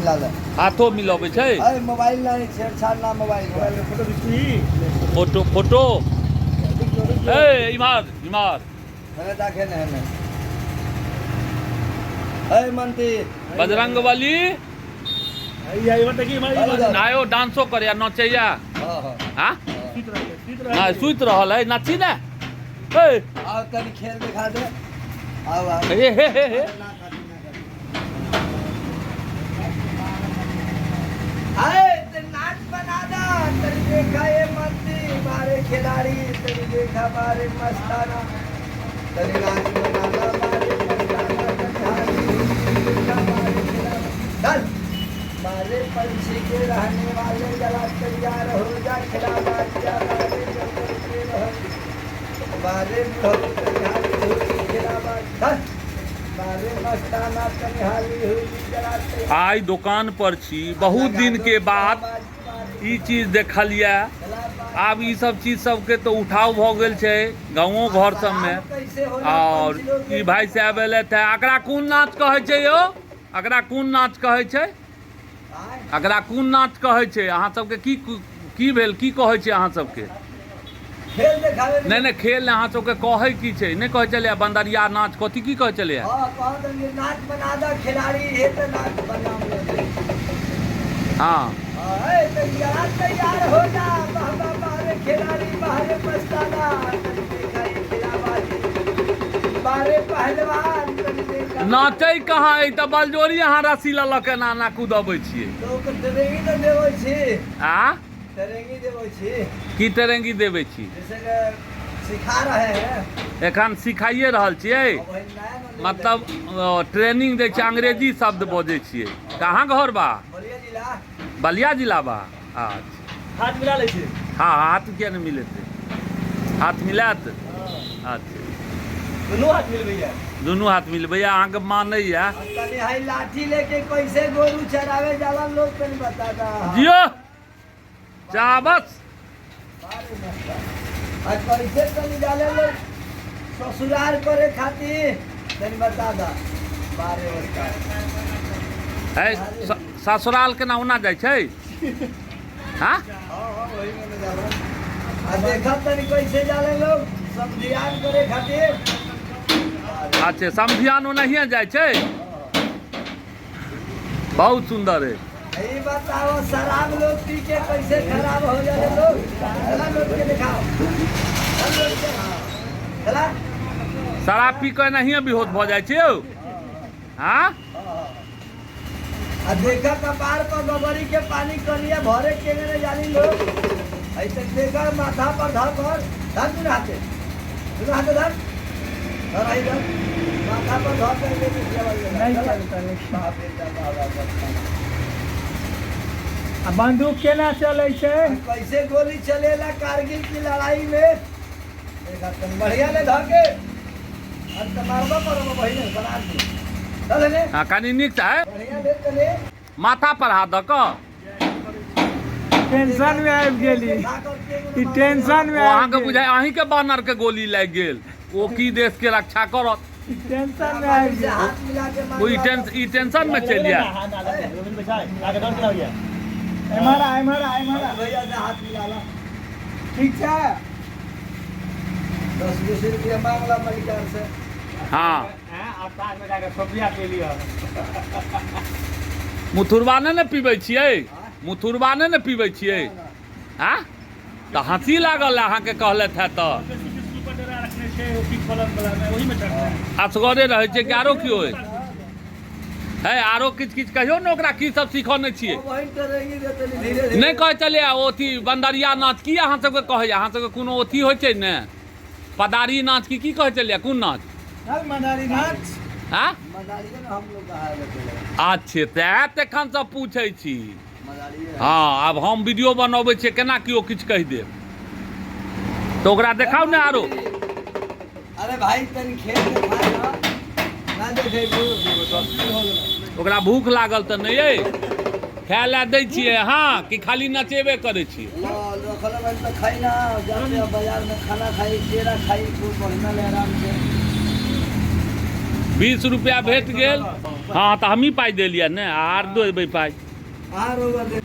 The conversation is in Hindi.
मिला ले हाथों मिलाबे छै अरे मोबाइल ना छेड़छाड़ ना मोबाइल फोटो खींची फोटो फोटो ए इमार इमार है देखे न है मंत्री बजरंग बली आयो डांसो करे नचैया हां हां सुत रहल है नाची ना ए आओ तनी खेल दिखा दे आओ आओ हे आए ते नाच बना दा तनी देखा ये मंत्री मारे खिलाड़ी तनी देखा मारे मस्ताना तनी नाच बना दा मारे मस्ताना मारे पंछी के रहने वाले जला तैयार हो जा खिलावा जा मारे आई दुकान पर छी बहुत दिन के बाद ई चीज देखलिए आब ई सब चीज सबके तो उठाव भ गेल छै गाँवों घर सब में और ई भाई साहब एले थे एकरा कोन नाच कहै छै यो एकरा कोन नाच कहै छै एकरा कोन नाच कहै छै अहाँ सबके की भेल की कहै छै अहाँ सबके खेल देखावे नहीं खेल अहाँ सबके कहै की छै नहीं कहै चले बंदरिया नाच कथी की कहै चले हां कहत नाच बना दा खिलाड़ी हे त नाच बना ले हां ए तैयार हो जा बाबा बारे खिलाड़ी बाहर मस्ताना देखा ये खिलाड़ी बारे पहलवान नाचै कहाँ है त बलजोरी अहाँ रस्सी ल के नाना कूदबै छियै लोक ट्रेनिंग न देबै छी आ ट्रेनिंग देबै छी की ट्रेनिंग देबै छी जैसे कि सिखा रहे हैं एखन सिखाइए रहल छियै मतलब ट्रेनिंग दै छियै अंग्रेजी शब्द बजै छियै कहाँ घर बा बलिया जिला बा अच्छा हाथ मिला लै छी हाँ हाथ किया नहीं मिले हाथ मिलात अच्छा दोनों हाथ मिलबैया दोनों हाथ मिलबैया अहाँके मानैया तनी हाई लाठी लेके कैसे गोरू चरावे जाला लोग तनी बता दा जियो चाबस आज कैसे तनी डाले लोग ससुराल करे खातिर तनी बता दा बारे है ससुराल के ना होना जाय छै हाँ वही में जाला आ देखा तनी कैसे डाले लोग समझियान करे खातिर अच्छा समझियान ओनाहिए जाय छै बहुत सुंदर है यही बताओ शराब लोग पी के कैसे खराब हो जाए लोग चला लोग के दिखाओ चला शराब पी के नहीं बेहोश भ जाय छै हाँ आ देखा कपार पर गोबरी के पानी करिया भरे के ने जानी लोग ऐसे देखा माथा पर धर कर धर हाथे धर और आई धर माथा पर धर कर नहीं चलता नहीं बंदूक केना चले छे कैसे गोली चलेला कारगिल की लड़ाई में देखा तुम बढ़िया ले धके अंत मारबा परबा बहिने बना दी चल ले हां कनी नीक है बढ़िया ले चले माथा पर हाथ द क टेंशन में आबि गेली ई टेंशन में अहाँ के बुझाय अहीं के बानर के गोली लाग गेल ओ की देश के रक्षा करत टेंशन में आबि गेली हाथ मिला के वो ई टेंशन में चलिया हमारा भैया से हाथ मिला ला ठीक है 10-20 रुपया मांगला मलिकार से हाँ अवतार में जाकर सोफिया के लिए मुथुरबा ने पीबै छियै मुथुरबा ने पीबै छियै हाँ तो हंसी लागल अहाँके कहलथि है तो असगरे रहे छै कि आरो कियो है आरो किछ कहियो ने ओकरा की सब सिखौने छियै नहीं कहे चले ओथी बंदरिया नाच की अहाँ सबके कहे अहाँ सबके कोनो अथी होइ छै ने पदारी नाच की कहे चलिए कोन नाच मदारी नाच हाँ मदारी हम लोग कहा अच्छे तखन से पूछे छी हाँ अब हम वीडियो बनबे छियै केना कियो किछु कहि देब तो ओकरा देखाउ ने आरो अरे भाई तनी खेल दिखाए ना देखे ओकरा भूख लागल तऽ नहीं है खाय ला दै छियै हाँ कि खाली नचेबे करे छी रखल बन तो खाई ना जाते बाजार में खाना खाई केरा खाई खूब बढ़िया ले आराम से 20 रुपया भेट गेल। हाँ तो हम ही पाई देलिए ने आर देबै पाई। आर होगा दे